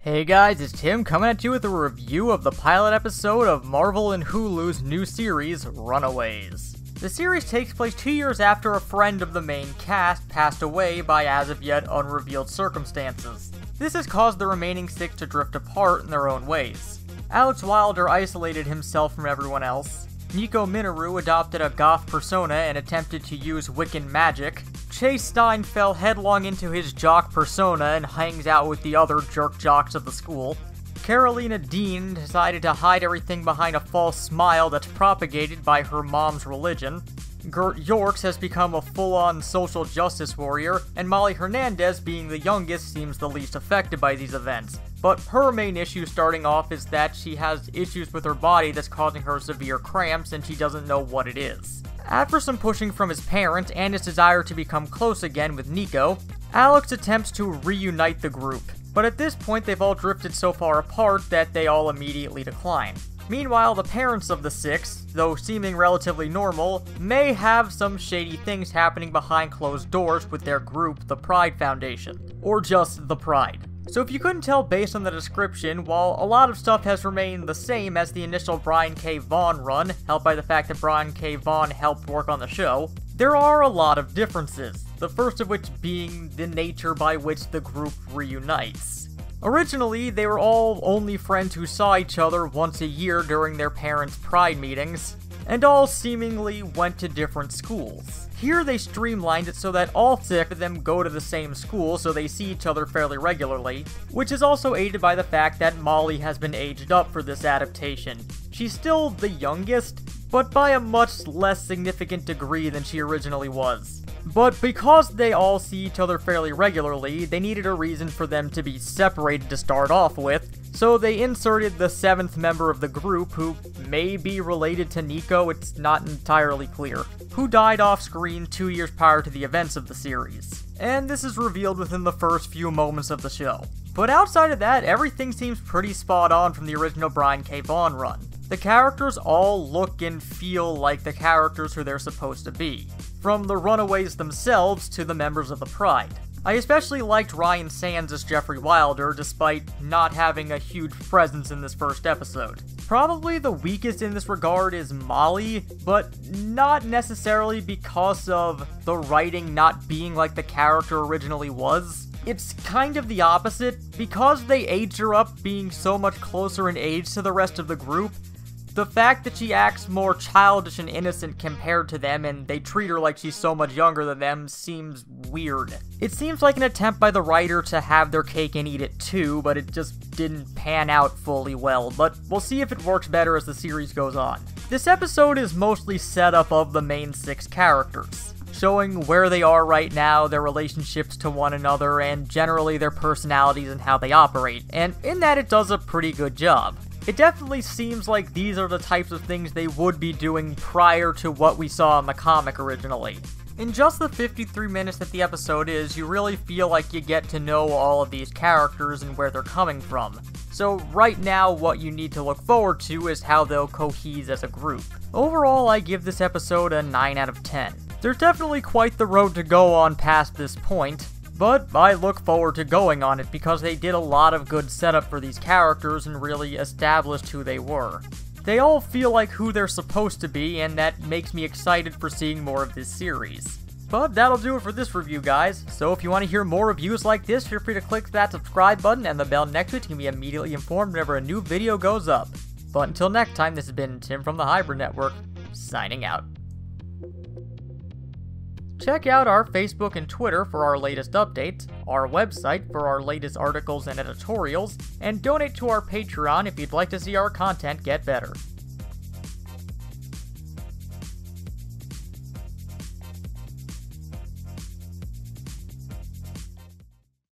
Hey guys, it's Tim coming at you with a review of the pilot episode of Marvel and Hulu's new series, Runaways. The series takes place 2 years after a friend of the main cast passed away by as of yet unrevealed circumstances. This has caused the remaining 6 to drift apart in their own ways. Alex Wilder isolated himself from everyone else. Nico Minoru adopted a goth persona and attempted to use Wiccan magic. Chase Stein fell headlong into his jock persona and hangs out with the other jerk jocks of the school. Carolina Dean decided to hide everything behind a false smile that's propagated by her mom's religion. Gert Yorks has become a full-on social justice warrior, and Molly Hernandez, being the youngest, seems the least affected by these events. But her main issue starting off is that she has issues with her body that's causing her severe cramps and she doesn't know what it is. After some pushing from his parents and his desire to become close again with Nico, Alex attempts to reunite the group. But at this point they've all drifted so far apart that they all immediately decline. Meanwhile, the parents of the 6, though seeming relatively normal, may have some shady things happening behind closed doors with their group, the Pride Foundation. Or just the Pride. So if you couldn't tell based on the description, while a lot of stuff has remained the same as the initial Brian K. Vaughan run, helped by the fact that Brian K. Vaughan helped work on the show, there are a lot of differences, the first of which being the nature by which the group reunites. Originally, they were all only friends who saw each other once a year during their parents' pride meetings, and all seemingly went to different schools. Here they streamlined it so that all 6 of them go to the same school so they see each other fairly regularly, which is also aided by the fact that Molly has been aged up for this adaptation. She's still the youngest, but by a much less significant degree than she originally was. But because they all see each other fairly regularly, they needed a reason for them to be separated to start off with, so they inserted the 7th member of the group, who may be related to Nico, it's not entirely clear, who died off-screen 2 years prior to the events of the series. And this is revealed within the first few moments of the show. But outside of that, everything seems pretty spot on from the original Brian K. Vaughan run. The characters all look and feel like the characters who they're supposed to be, from the Runaways themselves to the members of the Pride. I especially liked Ryan Sands as Jeffrey Wilder, despite not having a huge presence in this first episode. Probably the weakest in this regard is Molly, but not necessarily because of the writing not being like the character originally was. It's kind of the opposite. Because they aged her up being so much closer in age to the rest of the group, the fact that she acts more childish and innocent compared to them and they treat her like she's so much younger than them seems weird. It seems like an attempt by the writer to have their cake and eat it too, but it just didn't pan out fully well, but we'll see if it works better as the series goes on. This episode is mostly setup of the main 6 characters, showing where they are right now, their relationships to one another, and generally their personalities and how they operate, and in that it does a pretty good job. It definitely seems like these are the types of things they would be doing prior to what we saw in the comic originally. In just the 53 minutes that the episode is, you really feel like you get to know all of these characters and where they're coming from. So right now, what you need to look forward to is how they'll cohese as a group. Overall, I give this episode a 9 out of 10. There's definitely quite the road to go on past this point, but I look forward to going on it because they did a lot of good setup for these characters and really established who they were. They all feel like who they're supposed to be, and that makes me excited for seeing more of this series. But that'll do it for this review, guys. So if you want to hear more reviews like this, feel free to click that subscribe button and the bell next to it to be immediately informed whenever a new video goes up. But until next time, this has been Tim from the Hybrid Network, signing out. Check out our Facebook and Twitter for our latest updates, our website for our latest articles and editorials, and donate to our Patreon if you'd like to see our content get better.